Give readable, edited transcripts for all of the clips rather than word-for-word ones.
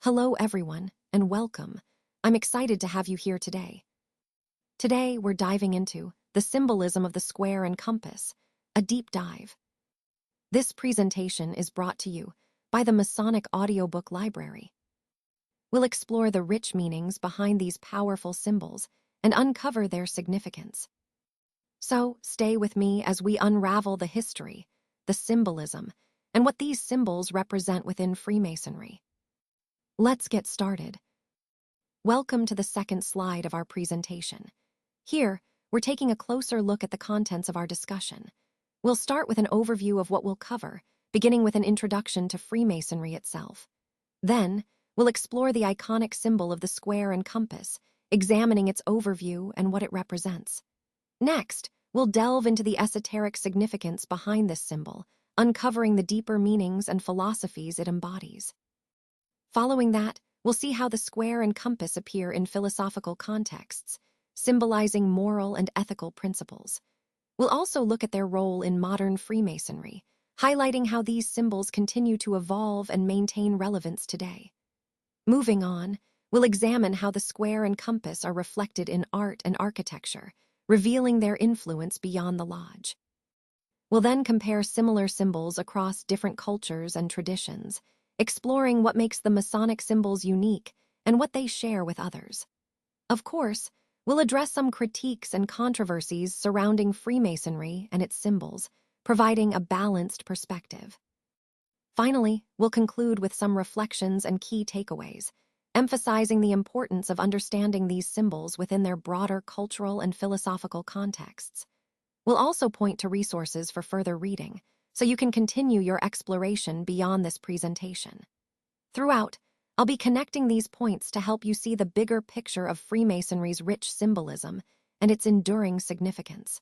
Hello, everyone, and welcome. I'm excited to have you here today. Today, we're diving into the symbolism of the square and compass, a deep dive. This presentation is brought to you by the Masonic Audiobook Library. We'll explore the rich meanings behind these powerful symbols and uncover their significance. So, stay with me as we unravel the history, the symbolism, and what these symbols represent within Freemasonry. Let's get started. Welcome to the second slide of our presentation. Here, we're taking a closer look at the contents of our discussion. We'll start with an overview of what we'll cover, beginning with an introduction to Freemasonry itself. Then, we'll explore the iconic symbol of the square and compass, examining its overview and what it represents. Next, we'll delve into the esoteric significance behind this symbol, uncovering the deeper meanings and philosophies it embodies. Following that, we'll see how the square and compass appear in philosophical contexts, symbolizing moral and ethical principles. We'll also look at their role in modern Freemasonry, highlighting how these symbols continue to evolve and maintain relevance today. Moving on, we'll examine how the square and compass are reflected in art and architecture, revealing their influence beyond the lodge. We'll then compare similar symbols across different cultures and traditions, exploring what makes the Masonic symbols unique and what they share with others. Of course, we'll address some critiques and controversies surrounding Freemasonry and its symbols, providing a balanced perspective. Finally, we'll conclude with some reflections and key takeaways, emphasizing the importance of understanding these symbols within their broader cultural and philosophical contexts. We'll also point to resources for further reading, so you can continue your exploration beyond this presentation. Throughout, I'll be connecting these points to help you see the bigger picture of Freemasonry's rich symbolism and its enduring significance.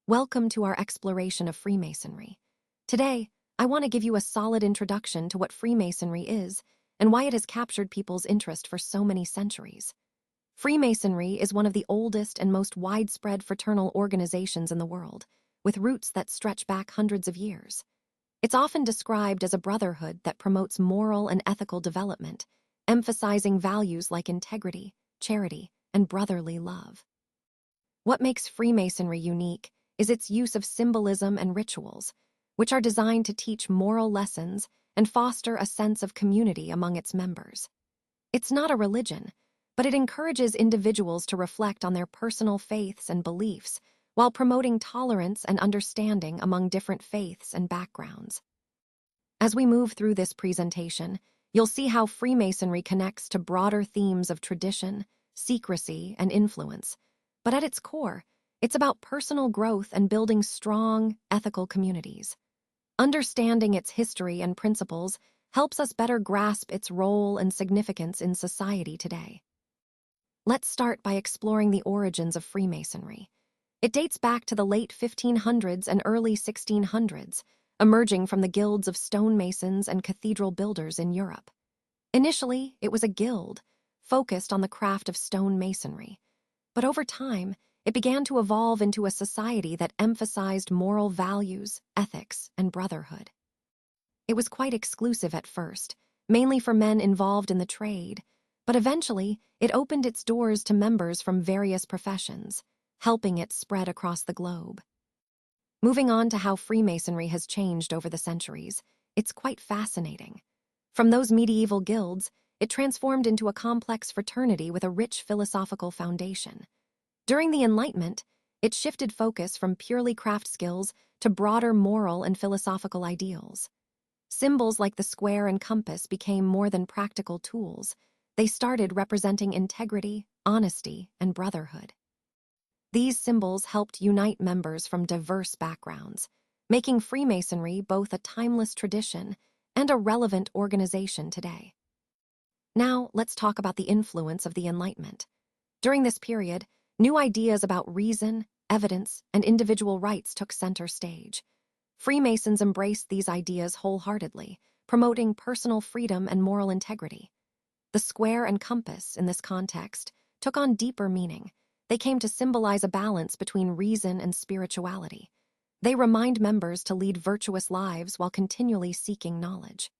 Welcome to our exploration of Freemasonry. Today, I want to give you a solid introduction to what Freemasonry is and why it has captured people's interest for so many centuries. Freemasonry is one of the oldest and most widespread fraternal organizations in the world, with roots that stretch back hundreds of years. It's often described as a brotherhood that promotes moral and ethical development, emphasizing values like integrity, charity, and brotherly love. What makes Freemasonry unique is its use of symbolism and rituals, which are designed to teach moral lessons and foster a sense of community among its members. It's not a religion, but it encourages individuals to reflect on their personal faiths and beliefs while promoting tolerance and understanding among different faiths and backgrounds. As we move through this presentation, you'll see how Freemasonry connects to broader themes of tradition, secrecy, and influence. But at its core, it's about personal growth and building strong, ethical communities. Understanding its history and principles helps us better grasp its role and significance in society today. Let's start by exploring the origins of Freemasonry. It dates back to the late 1500s and early 1600s, emerging from the guilds of stonemasons and cathedral builders in Europe. Initially, it was a guild, focused on the craft of stone masonry. But over time, it began to evolve into a society that emphasized moral values, ethics, and brotherhood. It was quite exclusive at first, mainly for men involved in the trade, but eventually, it opened its doors to members from various professions, helping it spread across the globe. Moving on to how Freemasonry has changed over the centuries, it's quite fascinating. From those medieval guilds, it transformed into a complex fraternity with a rich philosophical foundation. During the Enlightenment, it shifted focus from purely craft skills to broader moral and philosophical ideals. Symbols like the square and compass became more than practical tools. They started representing integrity, honesty, and brotherhood. These symbols helped unite members from diverse backgrounds, making Freemasonry both a timeless tradition and a relevant organization today. Now, let's talk about the influence of the Enlightenment. During this period, new ideas about reason, evidence, and individual rights took center stage. Freemasons embraced these ideas wholeheartedly, promoting personal freedom and moral integrity. The square and compass, in this context, took on deeper meaning. They came to symbolize a balance between reason and spirituality. They remind members to lead virtuous lives while continually seeking knowledge.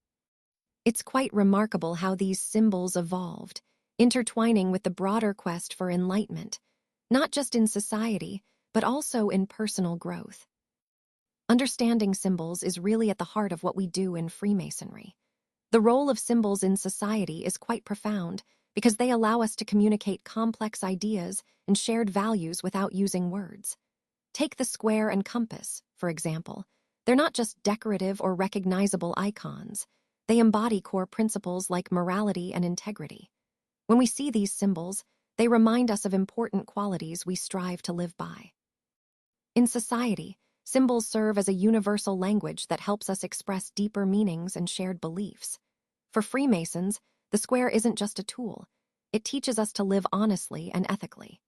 It's quite remarkable how these symbols evolved, intertwining with the broader quest for enlightenment, not just in society, but also in personal growth. Understanding symbols is really at the heart of what we do in Freemasonry. The role of symbols in society is quite profound because they allow us to communicate complex ideas and shared values without using words. Take the square and compass, for example. They're not just decorative or recognizable icons. They embody core principles like morality and integrity. When we see these symbols, they remind us of important qualities we strive to live by. In society, symbols serve as a universal language that helps us express deeper meanings and shared beliefs. For Freemasons, the square isn't just a tool. It teaches us to live honestly and ethically.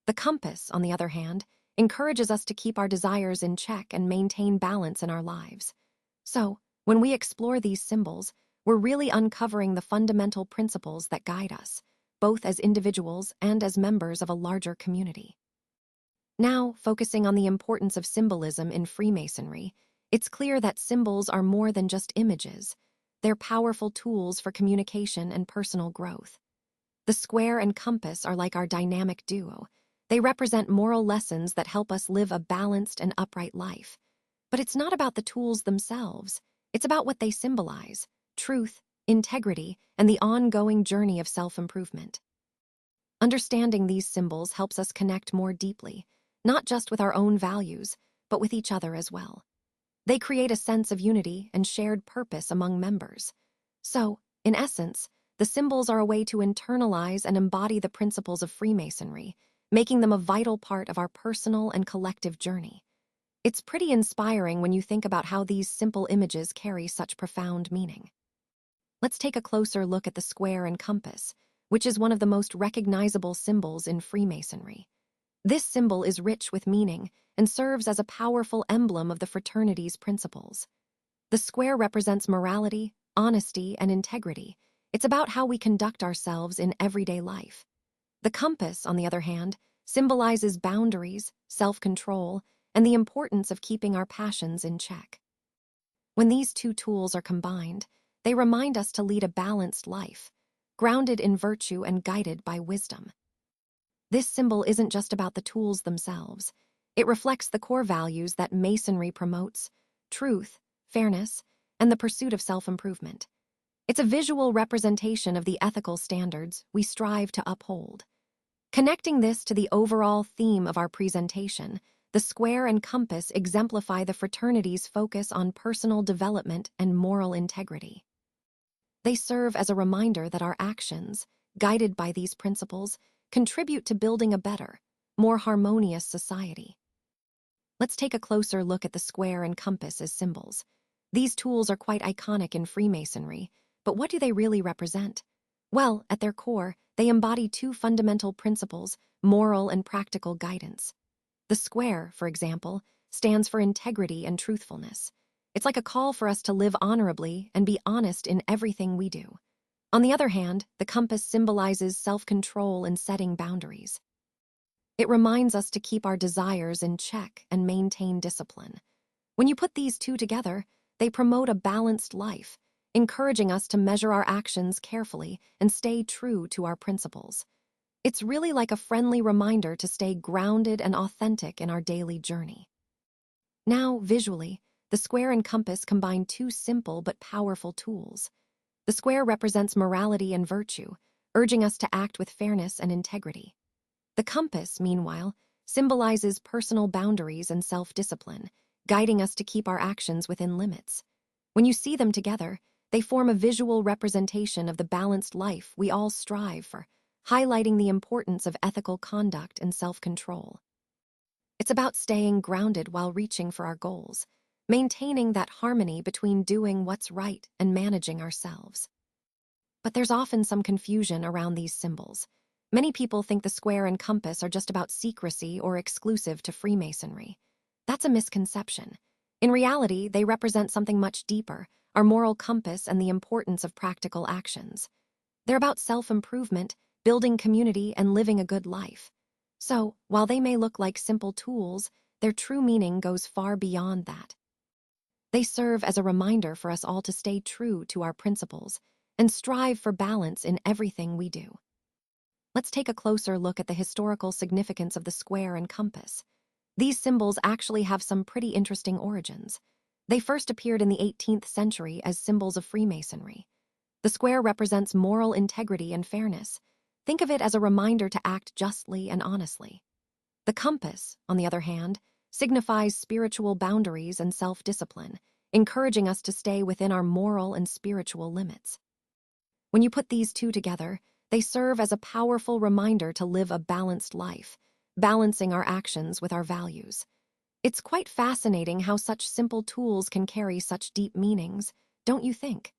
The compass, on the other hand, encourages us to keep our desires in check and maintain balance in our lives. So, when we explore these symbols, we're really uncovering the fundamental principles that guide us, both as individuals and as members of a larger community. Now, focusing on the importance of symbolism in Freemasonry, it's clear that symbols are more than just images. They're powerful tools for communication and personal growth. The square and compass are like our dynamic duo. They represent moral lessons that help us live a balanced and upright life. But it's not about the tools themselves. It's about what they symbolize: truth, integrity, and the ongoing journey of self-improvement. Understanding these symbols helps us connect more deeply, not just with our own values, but with each other as well. They create a sense of unity and shared purpose among members. So, in essence, the symbols are a way to internalize and embody the principles of Freemasonry, making them a vital part of our personal and collective journey. It's pretty inspiring when you think about how these simple images carry such profound meaning. Let's take a closer look at the square and compass, which is one of the most recognizable symbols in Freemasonry. This symbol is rich with meaning and serves as a powerful emblem of the fraternity's principles. The square represents morality, honesty, and integrity. It's about how we conduct ourselves in everyday life. The compass, on the other hand, symbolizes boundaries, self-control, and the importance of keeping our passions in check. When these two tools are combined, they remind us to lead a balanced life, grounded in virtue and guided by wisdom. This symbol isn't just about the tools themselves. It reflects the core values that Masonry promotes: truth, fairness, and the pursuit of self-improvement. It's a visual representation of the ethical standards we strive to uphold. Connecting this to the overall theme of our presentation, the square and compass exemplify the fraternity's focus on personal development and moral integrity. They serve as a reminder that our actions, guided by these principles, contribute to building a better, more harmonious society. Let's take a closer look at the square and compass as symbols. These tools are quite iconic in Freemasonry, but what do they really represent? Well, at their core, they embody two fundamental principles: moral and practical guidance. The square, for example, stands for integrity and truthfulness. It's like a call for us to live honorably and be honest in everything we do. On the other hand, the compass symbolizes self-control and setting boundaries. It reminds us to keep our desires in check and maintain discipline. When you put these two together, they promote a balanced life, encouraging us to measure our actions carefully and stay true to our principles. It's really like a friendly reminder to stay grounded and authentic in our daily journey. Now, visually, the square and compass combine two simple but powerful tools. The square represents morality and virtue, urging us to act with fairness and integrity. The compass, meanwhile, symbolizes personal boundaries and self-discipline, guiding us to keep our actions within limits. When you see them together, they form a visual representation of the balanced life we all strive for, highlighting the importance of ethical conduct and self-control. It's about staying grounded while reaching for our goals, maintaining that harmony between doing what's right and managing ourselves. But there's often some confusion around these symbols. Many people think the square and compass are just about secrecy or exclusive to Freemasonry. That's a misconception. In reality, they represent something much deeper: our moral compass and the importance of practical actions. They're about self-improvement, building community, and living a good life. So, while they may look like simple tools, their true meaning goes far beyond that. They serve as a reminder for us all to stay true to our principles, and strive for balance in everything we do. Let's take a closer look at the historical significance of the square and compass. These symbols actually have some pretty interesting origins. They first appeared in the 18th century as symbols of Freemasonry. The square represents moral integrity and fairness. Think of it as a reminder to act justly and honestly. The compass, on the other hand, signifies spiritual boundaries and self-discipline, encouraging us to stay within our moral and spiritual limits. When you put these two together, they serve as a powerful reminder to live a balanced life, balancing our actions with our values. It's quite fascinating how such simple tools can carry such deep meanings, don't you think?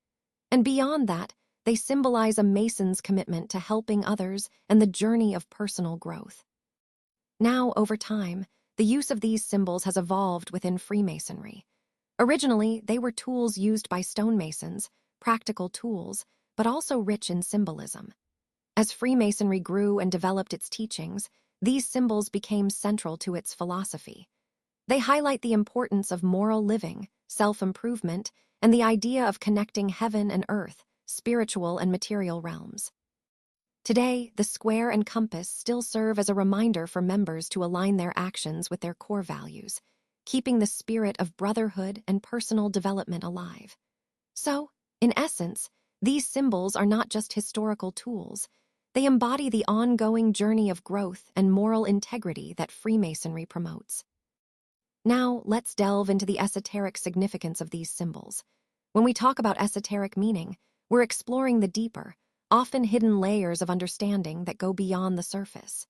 And beyond that, they symbolize a Mason's commitment to helping others and the journey of personal growth. Now, over time, the use of these symbols has evolved within Freemasonry. Originally, they were tools used by stonemasons, practical tools, but also rich in symbolism. As Freemasonry grew and developed its teachings, these symbols became central to its philosophy. They highlight the importance of moral living, self-improvement, and the idea of connecting heaven and earth, spiritual and material realms. Today, the square and compass still serve as a reminder for members to align their actions with their core values, keeping the spirit of brotherhood and personal development alive. So, in essence, these symbols are not just historical tools. They embody the ongoing journey of growth and moral integrity that Freemasonry promotes. Now, let's delve into the esoteric significance of these symbols. When we talk about esoteric meaning, we're exploring the deeper, often hidden layers of understanding that go beyond the surface.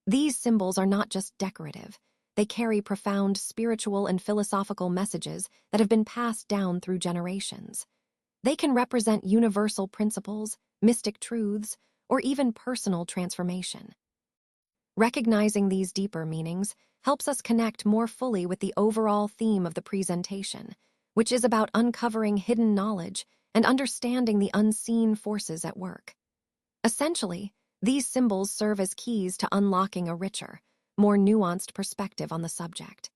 These symbols are not just decorative. They carry profound spiritual and philosophical messages that have been passed down through generations. They can represent universal principles, mystic truths, or even personal transformation. Recognizing these deeper meanings helps us connect more fully with the overall theme of the presentation, which is about uncovering hidden knowledge and understanding the unseen forces at work. Essentially, these symbols serve as keys to unlocking a richer, more nuanced perspective on the subject.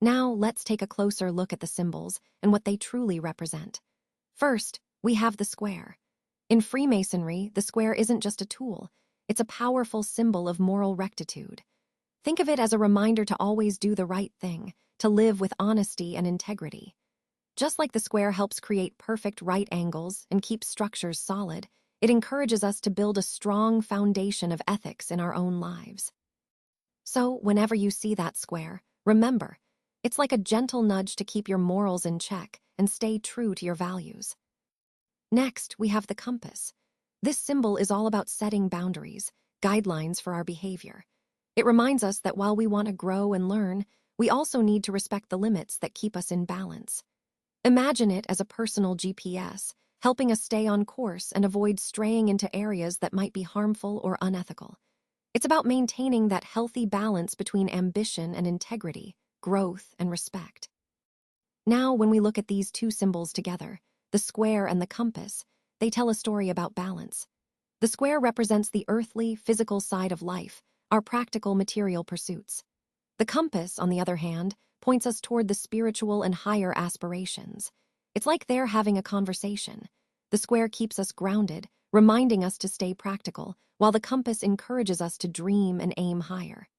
Now, let's take a closer look at the symbols and what they truly represent. First, we have the square. In Freemasonry, the square isn't just a tool, it's a powerful symbol of moral rectitude. Think of it as a reminder to always do the right thing, to live with honesty and integrity. Just like the square helps create perfect right angles and keep structures solid, it encourages us to build a strong foundation of ethics in our own lives. So, whenever you see that square, remember, it's like a gentle nudge to keep your morals in check and stay true to your values. Next, we have the compass. This symbol is all about setting boundaries, guidelines for our behavior. It reminds us that while we want to grow and learn, we also need to respect the limits that keep us in balance. Imagine it as a personal GPS, helping us stay on course and avoid straying into areas that might be harmful or unethical. It's about maintaining that healthy balance between ambition and integrity, growth and respect. Now, when we look at these two symbols together, the square and the compass, they tell a story about balance. The square represents the earthly, physical side of life, our practical material pursuits. The compass, on the other hand, points us toward the spiritual and higher aspirations. It's like they're having a conversation. The square keeps us grounded, reminding us to stay practical, while the compass encourages us to dream and aim higher.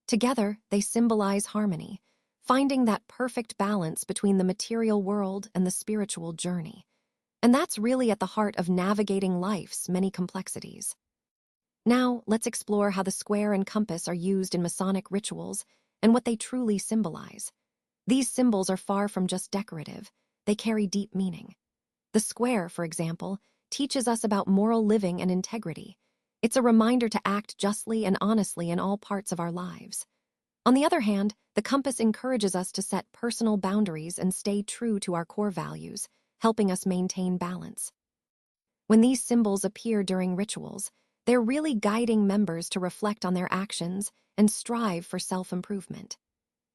Together, they symbolize harmony, finding that perfect balance between the material world and the spiritual journey. And that's really at the heart of navigating life's many complexities. Now, let's explore how the square and compass are used in Masonic rituals and what they truly symbolize. These symbols are far from just decorative, they carry deep meaning. The square, for example, teaches us about moral living and integrity. It's a reminder to act justly and honestly in all parts of our lives. On the other hand, the compass encourages us to set personal boundaries and stay true to our core values, helping us maintain balance. When these symbols appear during rituals, they're really guiding members to reflect on their actions and strive for self-improvement.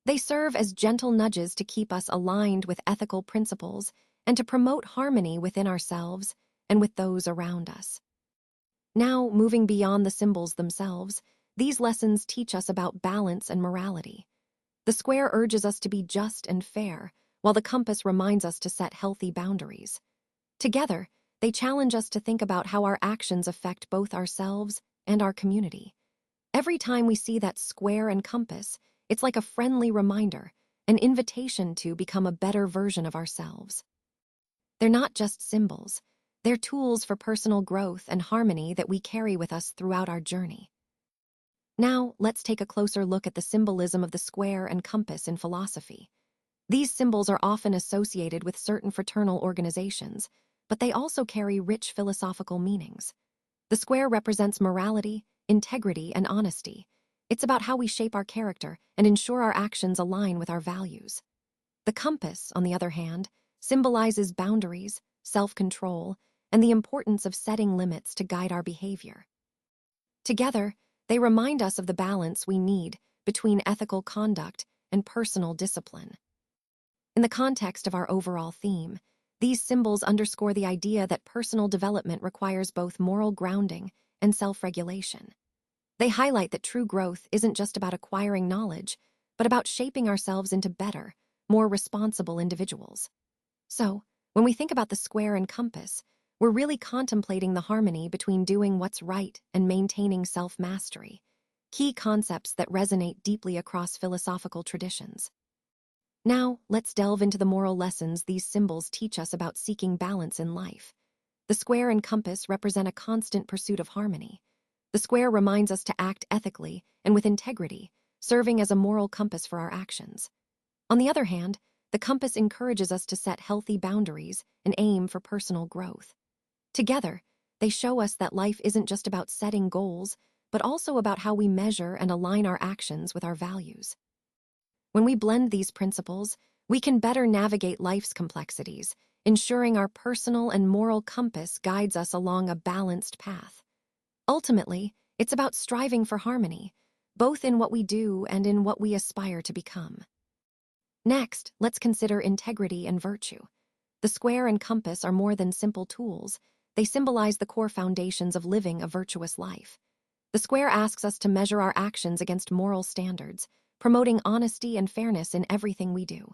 They serve as gentle nudges to keep us aligned with ethical principles and to promote harmony within ourselves and with those around us. Now, moving beyond the symbols themselves, these lessons teach us about balance and morality. The square urges us to be just and fair, while the compass reminds us to set healthy boundaries. Together, they challenge us to think about how our actions affect both ourselves and our community. Every time we see that square and compass, it's like a friendly reminder, an invitation to become a better version of ourselves. They're not just symbols, they're tools for personal growth and harmony that we carry with us throughout our journey. Now, let's take a closer look at the symbolism of the square and compass in philosophy. These symbols are often associated with certain fraternal organizations, but they also carry rich philosophical meanings. The square represents morality, integrity, and honesty. It's about how we shape our character and ensure our actions align with our values. The compass, on the other hand, symbolizes boundaries, self-control, and the importance of setting limits to guide our behavior. Together, they remind us of the balance we need between ethical conduct and personal discipline. In the context of our overall theme, these symbols underscore the idea that personal development requires both moral grounding and self-regulation. They highlight that true growth isn't just about acquiring knowledge, but about shaping ourselves into better, more responsible individuals. So, when we think about the square and compass, we're really contemplating the harmony between doing what's right and maintaining self-mastery, key concepts that resonate deeply across philosophical traditions. Now, let's delve into the moral lessons these symbols teach us about seeking balance in life. The square and compass represent a constant pursuit of harmony. The square reminds us to act ethically and with integrity, serving as a moral compass for our actions. On the other hand, the compass encourages us to set healthy boundaries and aim for personal growth. Together, they show us that life isn't just about setting goals, but also about how we measure and align our actions with our values. When we blend these principles, we can better navigate life's complexities, ensuring our personal and moral compass guides us along a balanced path. Ultimately, it's about striving for harmony, both in what we do and in what we aspire to become. Next, let's consider integrity and virtue. The square and compass are more than simple tools. They symbolize the core foundations of living a virtuous life. The square asks us to measure our actions against moral standards, promoting honesty and fairness in everything we do.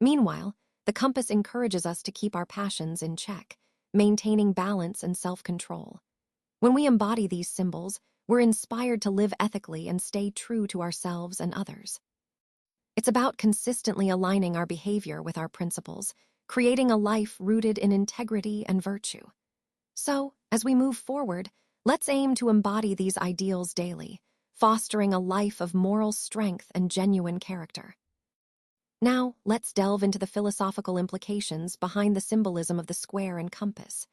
Meanwhile, the compass encourages us to keep our passions in check, maintaining balance and self-control. When we embody these symbols, we're inspired to live ethically and stay true to ourselves and others. It's about consistently aligning our behavior with our principles, creating a life rooted in integrity and virtue. So, as we move forward, let's aim to embody these ideals daily, fostering a life of moral strength and genuine character. Now, let's delve into the philosophical implications behind the symbolism of the square and compass.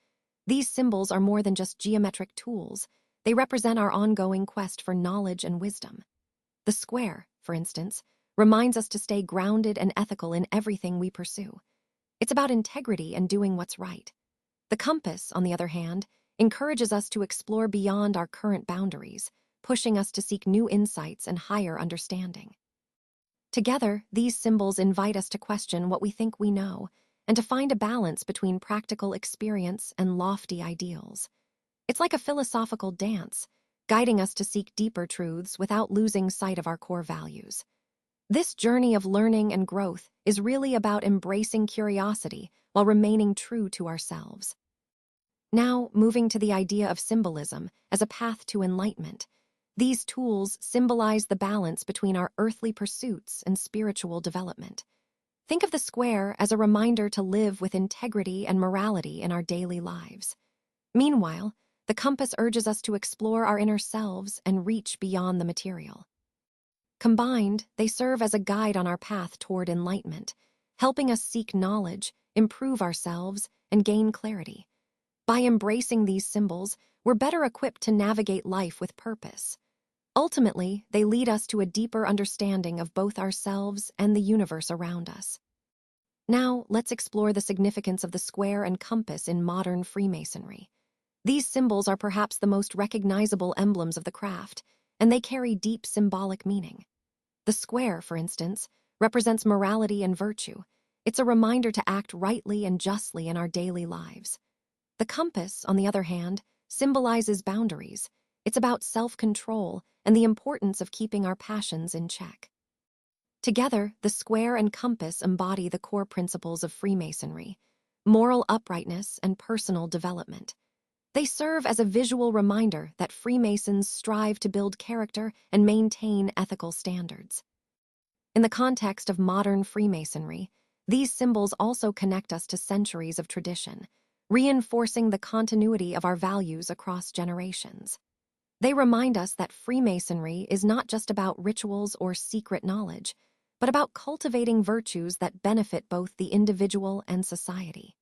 These symbols are more than just geometric tools. They represent our ongoing quest for knowledge and wisdom. The square, for instance, reminds us to stay grounded and ethical in everything we pursue. It's about integrity and doing what's right. The compass, on the other hand, encourages us to explore beyond our current boundaries, pushing us to seek new insights and higher understanding. Together, these symbols invite us to question what we think we know and to find a balance between practical experience and lofty ideals. It's like a philosophical dance, guiding us to seek deeper truths without losing sight of our core values. This journey of learning and growth is really about embracing curiosity while remaining true to ourselves. Now, moving to the idea of symbolism as a path to enlightenment, these tools symbolize the balance between our earthly pursuits and spiritual development. Think of the square as a reminder to live with integrity and morality in our daily lives. Meanwhile, the compass urges us to explore our inner selves and reach beyond the material. Combined, they serve as a guide on our path toward enlightenment, helping us seek knowledge, improve ourselves, and gain clarity. By embracing these symbols, we're better equipped to navigate life with purpose. Ultimately, they lead us to a deeper understanding of both ourselves and the universe around us. Now, let's explore the significance of the square and compass in modern Freemasonry. These symbols are perhaps the most recognizable emblems of the craft, and they carry deep symbolic meaning. The square, for instance, represents morality and virtue. It's a reminder to act rightly and justly in our daily lives. The compass, on the other hand, symbolizes boundaries. It's about self-control and the importance of keeping our passions in check. Together, the square and compass embody the core principles of Freemasonry: moral uprightness, and personal development. They serve as a visual reminder that Freemasons strive to build character and maintain ethical standards. In the context of modern Freemasonry, these symbols also connect us to centuries of tradition, reinforcing the continuity of our values across generations. They remind us that Freemasonry is not just about rituals or secret knowledge, but about cultivating virtues that benefit both the individual and society.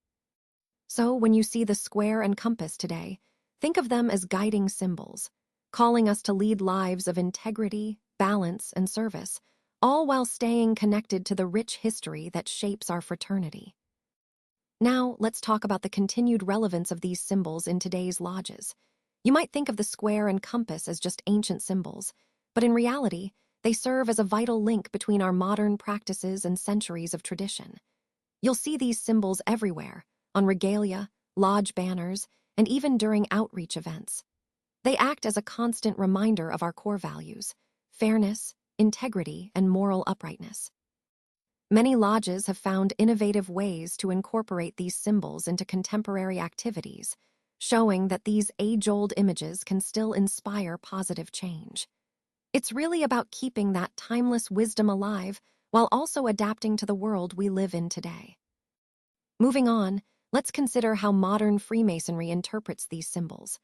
So, when you see the square and compass today, think of them as guiding symbols, calling us to lead lives of integrity, balance, and service, all while staying connected to the rich history that shapes our fraternity. Now, let's talk about the continued relevance of these symbols in today's lodges. You might think of the square and compass as just ancient symbols, but in reality, they serve as a vital link between our modern practices and centuries of tradition. You'll see these symbols everywhere, on regalia, lodge banners, and even during outreach events. They act as a constant reminder of our core values: fairness, integrity, and moral uprightness. Many lodges have found innovative ways to incorporate these symbols into contemporary activities, showing that these age-old images can still inspire positive change. It's really about keeping that timeless wisdom alive while also adapting to the world we live in today. Moving on, let's consider how modern Freemasonry interprets these symbols.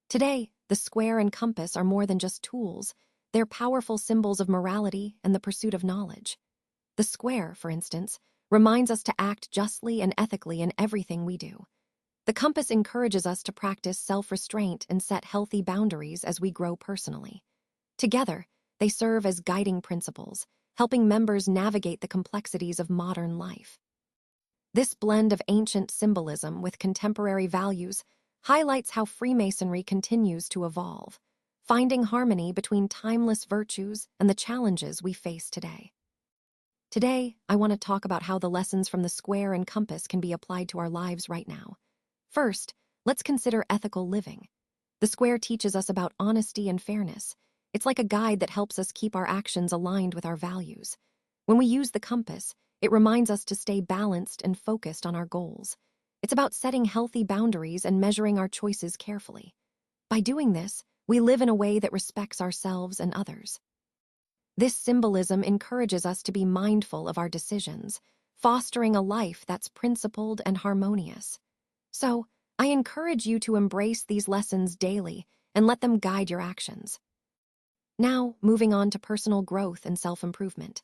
Today, the square and compass are more than just tools. They're powerful symbols of morality and the pursuit of knowledge. The square, for instance, reminds us to act justly and ethically in everything we do. The compass encourages us to practice self-restraint and set healthy boundaries as we grow personally. Together, they serve as guiding principles, helping members navigate the complexities of modern life. This blend of ancient symbolism with contemporary values highlights how Freemasonry continues to evolve, finding harmony between timeless virtues and the challenges we face today. Today, I want to talk about how the lessons from the square and compass can be applied to our lives right now. First, let's consider ethical living. The square teaches us about honesty and fairness. It's like a guide that helps us keep our actions aligned with our values. When we use the compass, it reminds us to stay balanced and focused on our goals. It's about setting healthy boundaries and measuring our choices carefully. By doing this, we live in a way that respects ourselves and others. This symbolism encourages us to be mindful of our decisions, fostering a life that's principled and harmonious. So, I encourage you to embrace these lessons daily and let them guide your actions. Now, moving on to personal growth and self-improvement.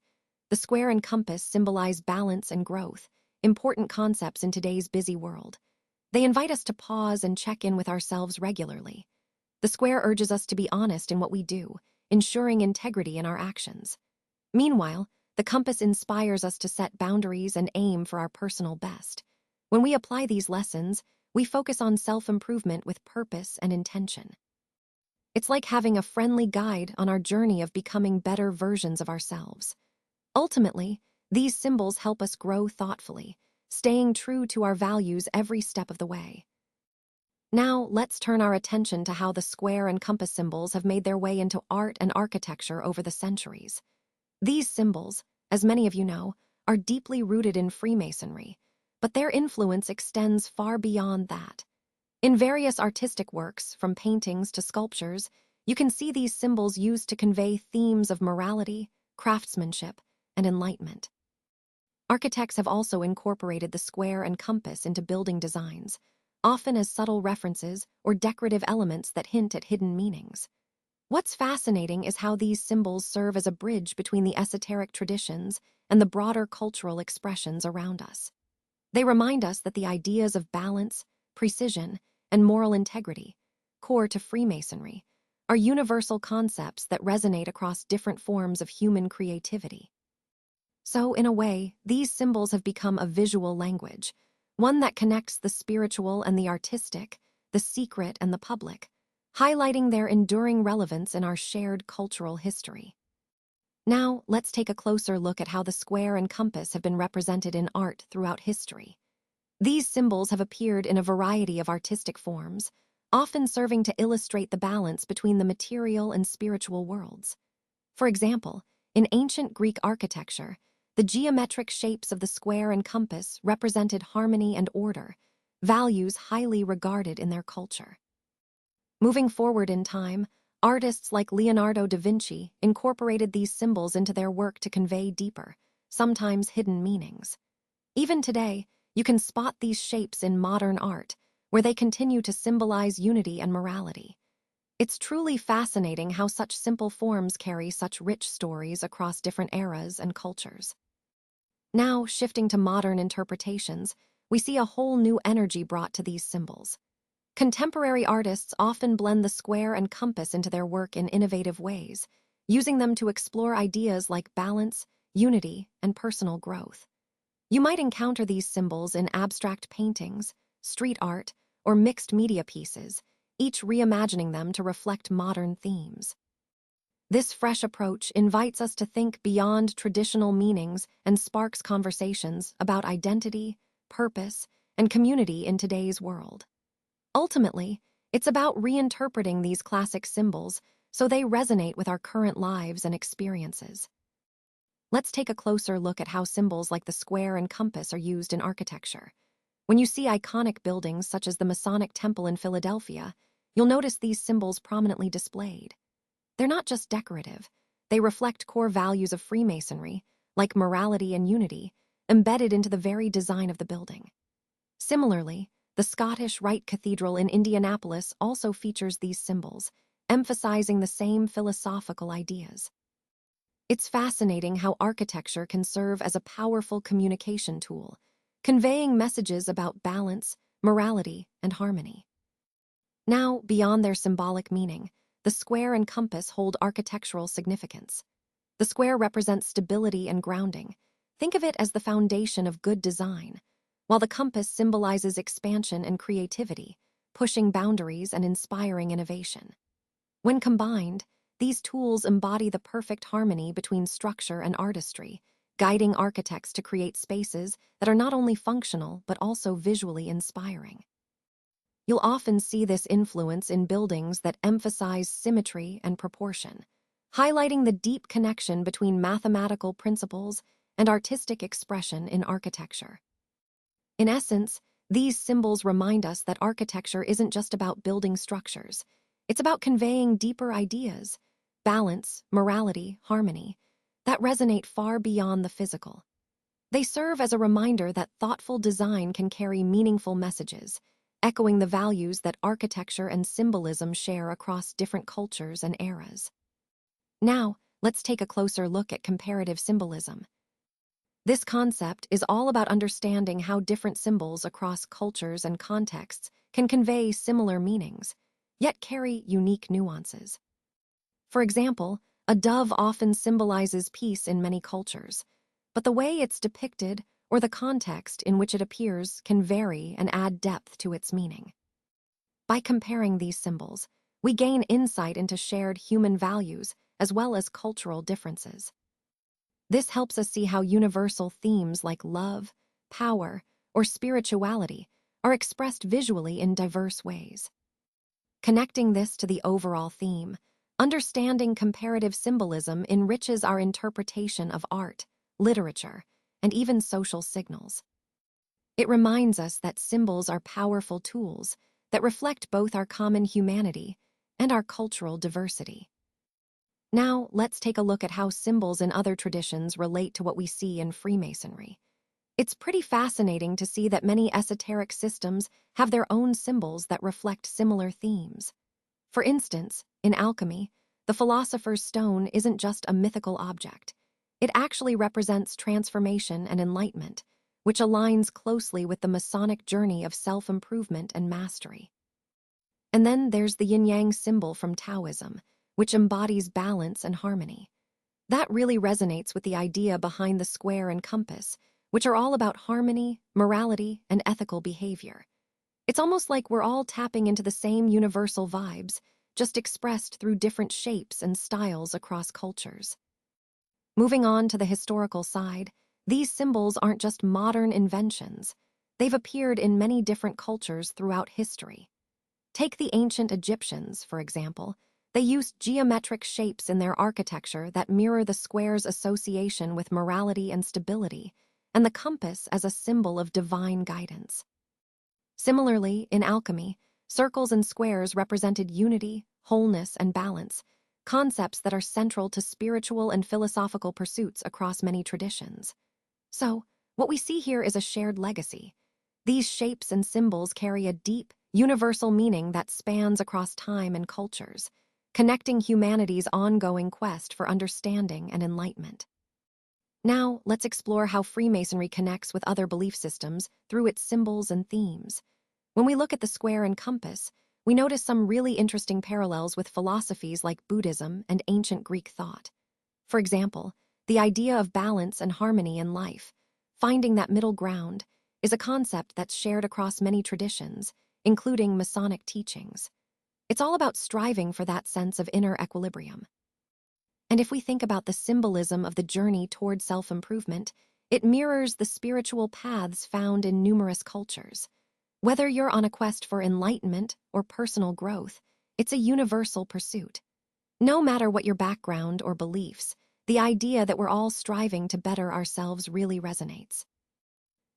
The square and compass symbolize balance and growth, important concepts in today's busy world. They invite us to pause and check in with ourselves regularly. The square urges us to be honest in what we do, ensuring integrity in our actions. Meanwhile, the compass inspires us to set boundaries and aim for our personal best. When we apply these lessons, we focus on self-improvement with purpose and intention. It's like having a friendly guide on our journey of becoming better versions of ourselves. Ultimately, these symbols help us grow thoughtfully, staying true to our values every step of the way. Now, let's turn our attention to how the square and compass symbols have made their way into art and architecture over the centuries. These symbols, as many of you know, are deeply rooted in Freemasonry, but their influence extends far beyond that. In various artistic works, from paintings to sculptures, you can see these symbols used to convey themes of morality, craftsmanship, and enlightenment. Architects have also incorporated the square and compass into building designs, often as subtle references or decorative elements that hint at hidden meanings. What's fascinating is how these symbols serve as a bridge between the esoteric traditions and the broader cultural expressions around us. They remind us that the ideas of balance, precision, and moral integrity, core to Freemasonry, are universal concepts that resonate across different forms of human creativity. So, in a way, these symbols have become a visual language, one that connects the spiritual and the artistic, the secret and the public, highlighting their enduring relevance in our shared cultural history. Now, let's take a closer look at how the square and compass have been represented in art throughout history. These symbols have appeared in a variety of artistic forms, often serving to illustrate the balance between the material and spiritual worlds. For example, in ancient Greek architecture, The geometric shapes of the square and compass represented harmony and order, values highly regarded in their culture. Moving forward in time, artists like Leonardo da Vinci incorporated these symbols into their work to convey deeper, sometimes hidden meanings. Even today, you can spot these shapes in modern art, where they continue to symbolize unity and morality. It's truly fascinating how such simple forms carry such rich stories across different eras and cultures. Now, shifting to modern interpretations, we see a whole new energy brought to these symbols. Contemporary artists often blend the square and compass into their work in innovative ways, using them to explore ideas like balance, unity, and personal growth. You might encounter these symbols in abstract paintings, street art, or mixed media pieces, each reimagining them to reflect modern themes. This fresh approach invites us to think beyond traditional meanings and sparks conversations about identity, purpose, and community in today's world. Ultimately, it's about reinterpreting these classic symbols so they resonate with our current lives and experiences. Let's take a closer look at how symbols like the square and compass are used in architecture. When you see iconic buildings such as the Masonic Temple in Philadelphia, you'll notice these symbols prominently displayed. They're not just decorative, they reflect core values of Freemasonry, like morality and unity, embedded into the very design of the building. Similarly, the Scottish Rite Cathedral in Indianapolis also features these symbols, emphasizing the same philosophical ideas. It's fascinating how architecture can serve as a powerful communication tool, conveying messages about balance, morality, and harmony. Now, beyond their symbolic meaning, the square and compass hold architectural significance. The square represents stability and grounding. Think of it as the foundation of good design, while the compass symbolizes expansion and creativity, pushing boundaries and inspiring innovation. When combined, these tools embody the perfect harmony between structure and artistry, guiding architects to create spaces that are not only functional but also visually inspiring. You'll often see this influence in buildings that emphasize symmetry and proportion, highlighting the deep connection between mathematical principles and artistic expression in architecture. In essence, these symbols remind us that architecture isn't just about building structures. It's about conveying deeper ideas, balance, morality, harmony, that resonate far beyond the physical. They serve as a reminder that thoughtful design can carry meaningful messages, echoing the values that architecture and symbolism share across different cultures and eras. Now, let's take a closer look at comparative symbolism. This concept is all about understanding how different symbols across cultures and contexts can convey similar meanings, yet carry unique nuances. For example, a dove often symbolizes peace in many cultures, but the way it's depicted or the context in which it appears can vary and add depth to its meaning. By comparing these symbols, we gain insight into shared human values as well as cultural differences. This helps us see how universal themes like love, power, or spirituality are expressed visually in diverse ways. Connecting this to the overall theme, understanding comparative symbolism enriches our interpretation of art, literature, and even social signals. It reminds us that symbols are powerful tools that reflect both our common humanity and our cultural diversity. Now, let's take a look at how symbols in other traditions relate to what we see in Freemasonry. It's pretty fascinating to see that many esoteric systems have their own symbols that reflect similar themes. For instance, in alchemy, the philosopher's stone isn't just a mythical object. It actually represents transformation and enlightenment, which aligns closely with the Masonic journey of self-improvement and mastery. And then there's the yin-yang symbol from Taoism, which embodies balance and harmony. That really resonates with the idea behind the square and compass, which are all about harmony, morality, and ethical behavior. It's almost like we're all tapping into the same universal vibes, just expressed through different shapes and styles across cultures. Moving on to the historical side, these symbols aren't just modern inventions. They've appeared in many different cultures throughout history. Take the ancient Egyptians, for example. They use geometric shapes in their architecture that mirror the square's association with morality and stability, and the compass as a symbol of divine guidance. Similarly, in alchemy, circles and squares represented unity, wholeness, and balance, concepts that are central to spiritual and philosophical pursuits across many traditions. So, what we see here is a shared legacy. These shapes and symbols carry a deep, universal meaning that spans across time and cultures, connecting humanity's ongoing quest for understanding and enlightenment. Now, let's explore how Freemasonry connects with other belief systems through its symbols and themes. When we look at the square and compass, we notice some really interesting parallels with philosophies like Buddhism and ancient Greek thought. For example, the idea of balance and harmony in life, finding that middle ground, is a concept that's shared across many traditions, including Masonic teachings. It's all about striving for that sense of inner equilibrium. And if we think about the symbolism of the journey toward self-improvement, it mirrors the spiritual paths found in numerous cultures. Whether you're on a quest for enlightenment or personal growth, it's a universal pursuit. No matter what your background or beliefs, the idea that we're all striving to better ourselves really resonates.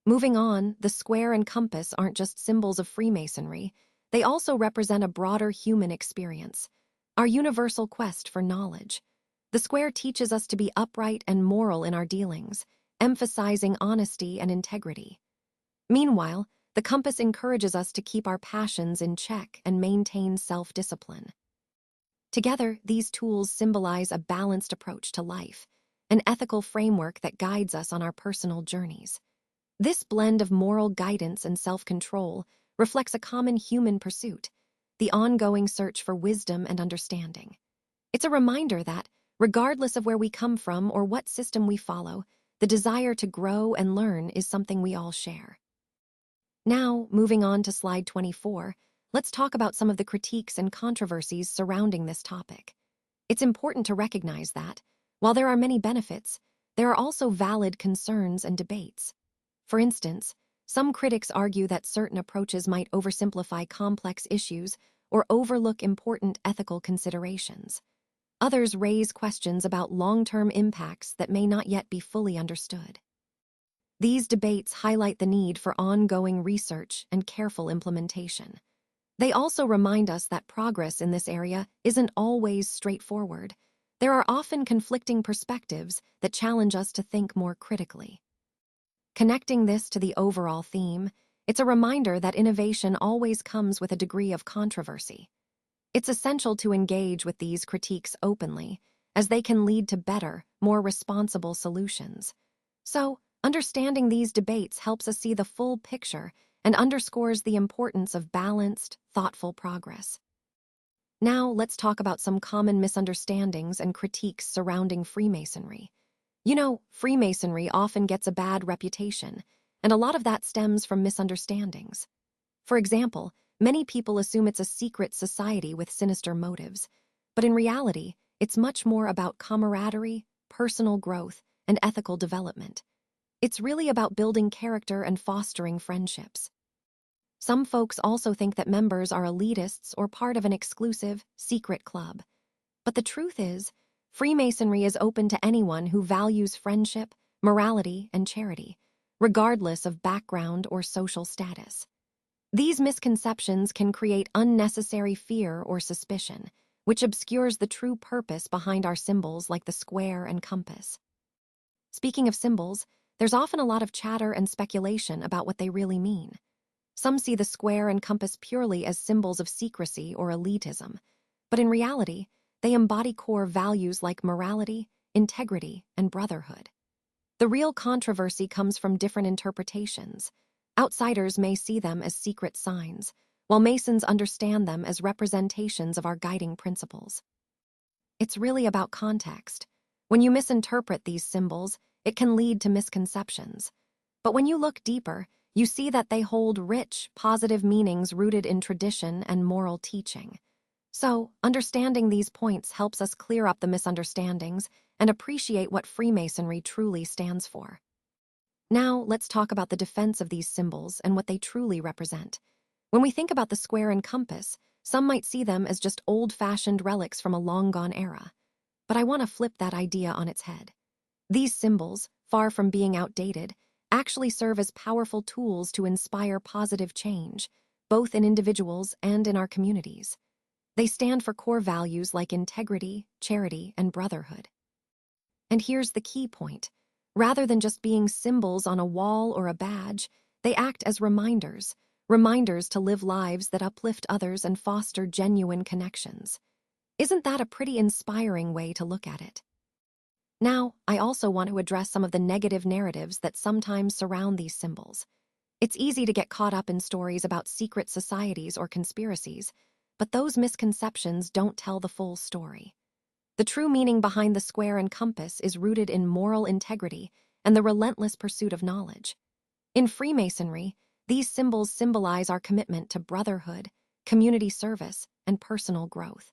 Moving on, the square and compass aren't just symbols of Freemasonry, they also represent a broader human experience, our universal quest for knowledge. The square teaches us to be upright and moral in our dealings, emphasizing honesty and integrity. Meanwhile, the compass encourages us to keep our passions in check and maintain self-discipline. Together, these tools symbolize a balanced approach to life, an ethical framework that guides us on our personal journeys. This blend of moral guidance and self-control reflects a common human pursuit, the ongoing search for wisdom and understanding. It's a reminder that, regardless of where we come from or what system we follow, the desire to grow and learn is something we all share. Now, moving on to slide 24, let's talk about some of the critiques and controversies surrounding this topic. It's important to recognize that, while there are many benefits, there are also valid concerns and debates. For instance, some critics argue that certain approaches might oversimplify complex issues or overlook important ethical considerations. Others raise questions about long-term impacts that may not yet be fully understood. These debates highlight the need for ongoing research and careful implementation. They also remind us that progress in this area isn't always straightforward. There are often conflicting perspectives that challenge us to think more critically. Connecting this to the overall theme, it's a reminder that innovation always comes with a degree of controversy. It's essential to engage with these critiques openly, as they can lead to better, more responsible solutions. So, understanding these debates helps us see the full picture and underscores the importance of balanced, thoughtful progress. Now, let's talk about some common misunderstandings and critiques surrounding Freemasonry. Freemasonry often gets a bad reputation, and a lot of that stems from misunderstandings. For example, many people assume it's a secret society with sinister motives, but in reality, it's much more about camaraderie, personal growth, and ethical development. It's really about building character and fostering friendships. Some folks also think that members are elitists or part of an exclusive, secret club. But the truth is, Freemasonry is open to anyone who values friendship, morality, and charity, regardless of background or social status. These misconceptions can create unnecessary fear or suspicion, which obscures the true purpose behind our symbols like the square and compass. Speaking of symbols, there's often a lot of chatter and speculation about what they really mean. Some see the square and compass purely as symbols of secrecy or elitism, but in reality, they embody core values like morality, integrity, and brotherhood. The real controversy comes from different interpretations. Outsiders may see them as secret signs, while Masons understand them as representations of our guiding principles. It's really about context. When you misinterpret these symbols, it can lead to misconceptions. But when you look deeper, you see that they hold rich, positive meanings rooted in tradition and moral teaching. So, understanding these points helps us clear up the misunderstandings and appreciate what Freemasonry truly stands for. Now, let's talk about the defense of these symbols and what they truly represent. When we think about the square and compass, Some might see them as just old-fashioned relics from a long-gone era. But I want to flip that idea on its head. These symbols, far from being outdated, actually serve as powerful tools to inspire positive change, both in individuals and in our communities. They stand for core values like integrity, charity, and brotherhood. And here's the key point. Rather than just being symbols on a wall or a badge, they act as reminders to live lives that uplift others and foster genuine connections. Isn't that a pretty inspiring way to look at it? Now, I also want to address some of the negative narratives that sometimes surround these symbols. It's easy to get caught up in stories about secret societies or conspiracies, but those misconceptions don't tell the full story. The true meaning behind the square and compass is rooted in moral integrity and the relentless pursuit of knowledge. In Freemasonry, these symbols symbolize our commitment to brotherhood, community service, and personal growth.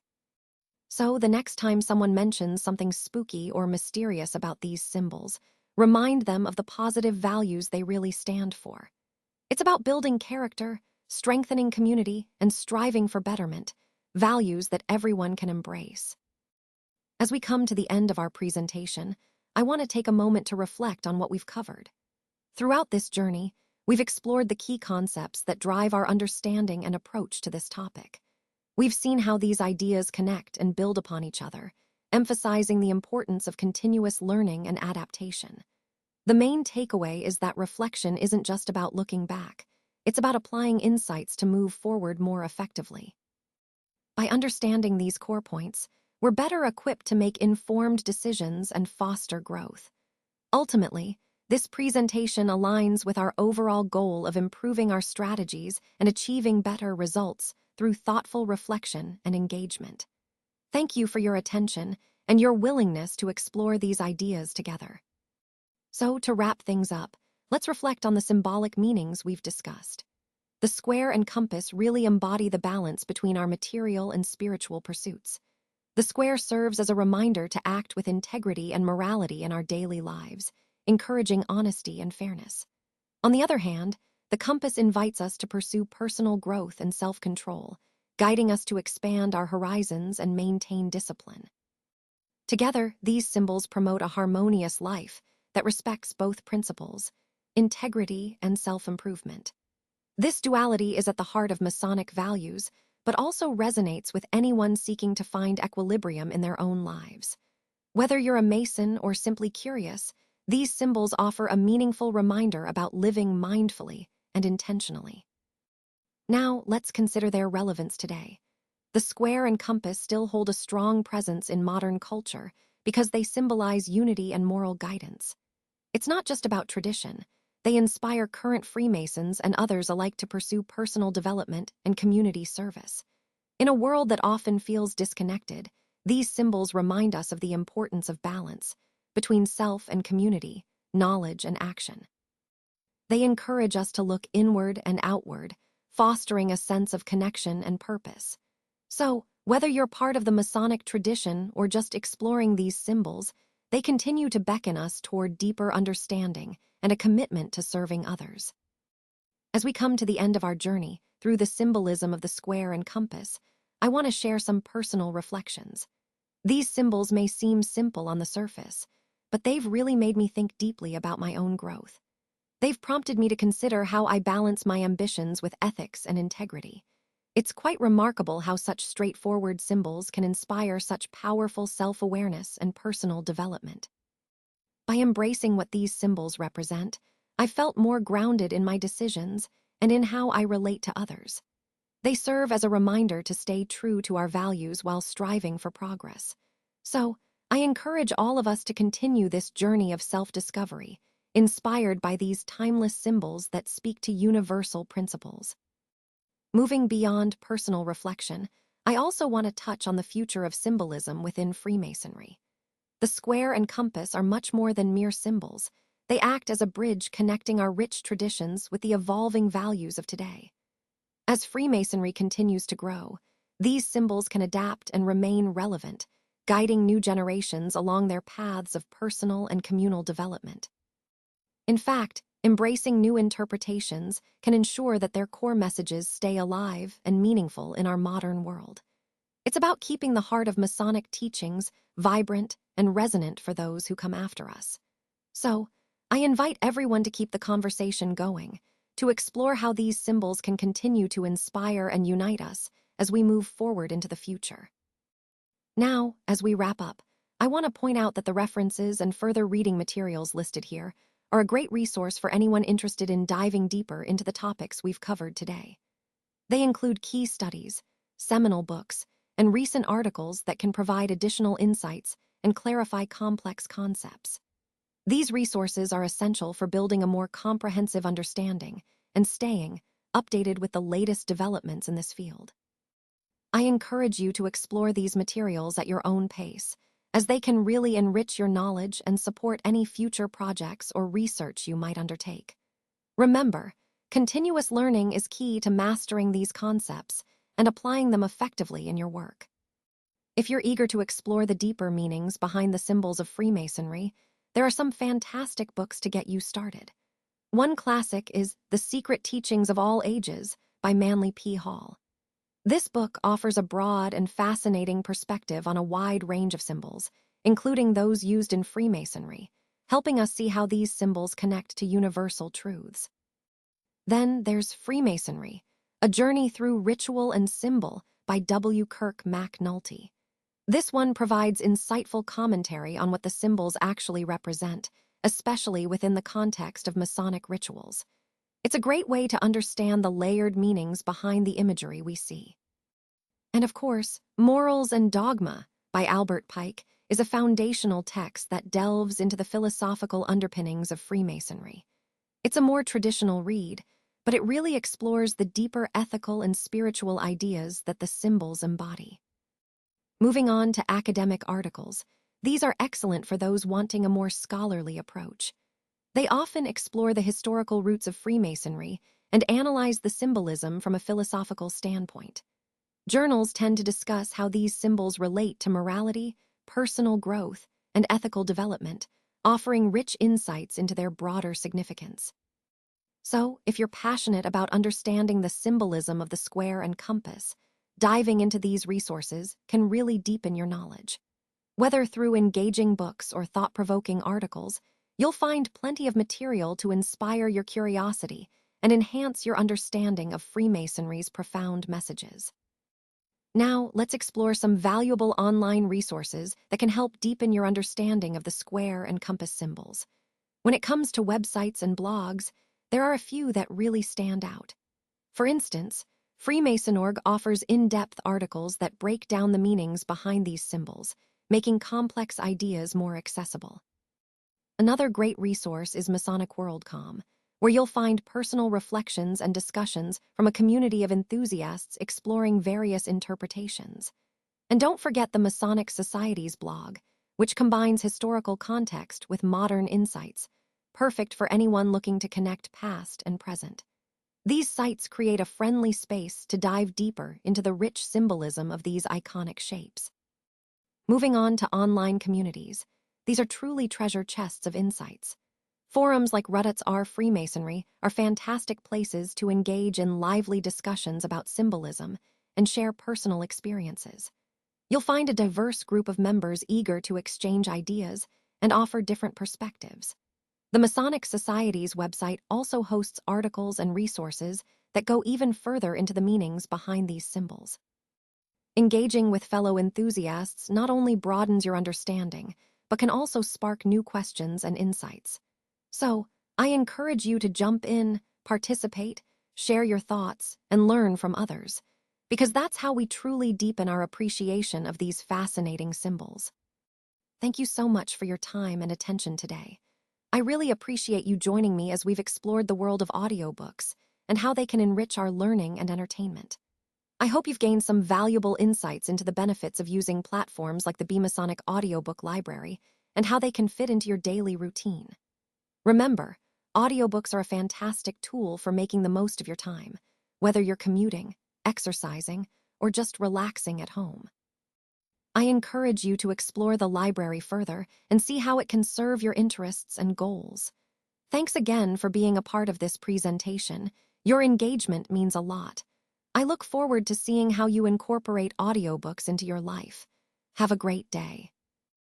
So, the next time someone mentions something spooky or mysterious about these symbols, remind them of the positive values they really stand for. It's about building character, strengthening community, and striving for betterment, values that everyone can embrace. As we come to the end of our presentation, I want to take a moment to reflect on what we've covered. Throughout this journey, we've explored the key concepts that drive our understanding and approach to this topic. We've seen how these ideas connect and build upon each other, emphasizing the importance of continuous learning and adaptation. The main takeaway is that reflection isn't just about looking back, it's about applying insights to move forward more effectively. By understanding these core points, we're better equipped to make informed decisions and foster growth. Ultimately, this presentation aligns with our overall goal of improving our strategies and achieving better results through thoughtful reflection and engagement. Thank you for your attention and your willingness to explore these ideas together. So, to wrap things up, let's reflect on the symbolic meanings we've discussed. The square and compass really embody the balance between our material and spiritual pursuits. The square serves as a reminder to act with integrity and morality in our daily lives, encouraging honesty and fairness. On the other hand, the compass invites us to pursue personal growth and self-control, guiding us to expand our horizons and maintain discipline. Together, these symbols promote a harmonious life that respects both principles, integrity and self-improvement. This duality is at the heart of Masonic values, but also resonates with anyone seeking to find equilibrium in their own lives. Whether you're a Mason or simply curious, these symbols offer a meaningful reminder about living mindfully and intentionally. Now, let's consider their relevance today. The square and compass still hold a strong presence in modern culture because they symbolize unity and moral guidance. It's not just about tradition. They inspire current Freemasons and others alike to pursue personal development and community service. In a world that often feels disconnected, these symbols remind us of the importance of balance between self and community, knowledge and action. They encourage us to look inward and outward, fostering a sense of connection and purpose. So, whether you're part of the Masonic tradition or just exploring these symbols, they continue to beckon us toward deeper understanding and a commitment to serving others. As we come to the end of our journey through the symbolism of the square and compass, I want to share some personal reflections. These symbols may seem simple on the surface, but they've really made me think deeply about my own growth. They've prompted me to consider how I balance my ambitions with ethics and integrity. It's quite remarkable how such straightforward symbols can inspire such powerful self-awareness and personal development. By embracing what these symbols represent, I felt more grounded in my decisions and in how I relate to others. They serve as a reminder to stay true to our values while striving for progress. So, I encourage all of us to continue this journey of self-discovery, inspired by these timeless symbols that speak to universal principles. Moving beyond personal reflection, I also want to touch on the future of symbolism within Freemasonry. The square and compass are much more than mere symbols. They act as a bridge connecting our rich traditions with the evolving values of today. As Freemasonry continues to grow, these symbols can adapt and remain relevant, guiding new generations along their paths of personal and communal development. In fact, embracing new interpretations can ensure that their core messages stay alive and meaningful in our modern world. It's about keeping the heart of Masonic teachings vibrant and resonant for those who come after us. So, I invite everyone to keep the conversation going, to explore how these symbols can continue to inspire and unite us as we move forward into the future. Now, as we wrap up, I want to point out that the references and further reading materials listed here are a great resource for anyone interested in diving deeper into the topics we've covered today. They include key studies, seminal books, and recent articles that can provide additional insights and clarify complex concepts. These resources are essential for building a more comprehensive understanding and staying updated with the latest developments in this field. I encourage you to explore these materials at your own pace, as they can really enrich your knowledge and support any future projects or research you might undertake. Remember, continuous learning is key to mastering these concepts and applying them effectively in your work. If you're eager to explore the deeper meanings behind the symbols of Freemasonry, there are some fantastic books to get you started. One classic is The Secret Teachings of All Ages by Manly P. Hall. This book offers a broad and fascinating perspective on a wide range of symbols, including those used in Freemasonry, helping us see how these symbols connect to universal truths. Then there's Freemasonry, A Journey Through Ritual and Symbol by W. Kirk McNulty. This one provides insightful commentary on what the symbols actually represent, especially within the context of Masonic rituals. It's a great way to understand the layered meanings behind the imagery we see. And of course, Morals and Dogma by Albert Pike is a foundational text that delves into the philosophical underpinnings of Freemasonry. It's a more traditional read, but it really explores the deeper ethical and spiritual ideas that the symbols embody. Moving on to academic articles, these are excellent for those wanting a more scholarly approach. They often explore the historical roots of Freemasonry and analyze the symbolism from a philosophical standpoint. Journals tend to discuss how these symbols relate to morality, personal growth, and ethical development, offering rich insights into their broader significance. So, if you're passionate about understanding the symbolism of the square and compass, diving into these resources can really deepen your knowledge. Whether through engaging books or thought-provoking articles, you'll find plenty of material to inspire your curiosity and enhance your understanding of Freemasonry's profound messages. Now, let's explore some valuable online resources that can help deepen your understanding of the square and compass symbols. When it comes to websites and blogs, there are a few that really stand out. For instance, Freemason.org offers in-depth articles that break down the meanings behind these symbols, making complex ideas more accessible. Another great resource is MasonicWorld.com, where you'll find personal reflections and discussions from a community of enthusiasts exploring various interpretations. And don't forget the Masonic Society's blog, which combines historical context with modern insights, perfect for anyone looking to connect past and present. These sites create a friendly space to dive deeper into the rich symbolism of these iconic shapes. Moving on to online communities, these are truly treasure chests of insights. Forums like Reddit's R Freemasonry are fantastic places to engage in lively discussions about symbolism and share personal experiences. You'll find a diverse group of members eager to exchange ideas and offer different perspectives. The Masonic Society's website also hosts articles and resources that go even further into the meanings behind these symbols. Engaging with fellow enthusiasts not only broadens your understanding, but can also spark new questions and insights. So, I encourage you to jump in, participate, share your thoughts, and learn from others, because that's how we truly deepen our appreciation of these fascinating symbols. Thank you so much for your time and attention today. I really appreciate you joining me as we've explored the world of audiobooks and how they can enrich our learning and entertainment. I hope you've gained some valuable insights into the benefits of using platforms like the Masonic Audiobook Library and how they can fit into your daily routine. Remember, audiobooks are a fantastic tool for making the most of your time, whether you're commuting, exercising, or just relaxing at home. I encourage you to explore the library further and see how it can serve your interests and goals. Thanks again for being a part of this presentation. Your engagement means a lot. I look forward to seeing how you incorporate audiobooks into your life. Have a great day.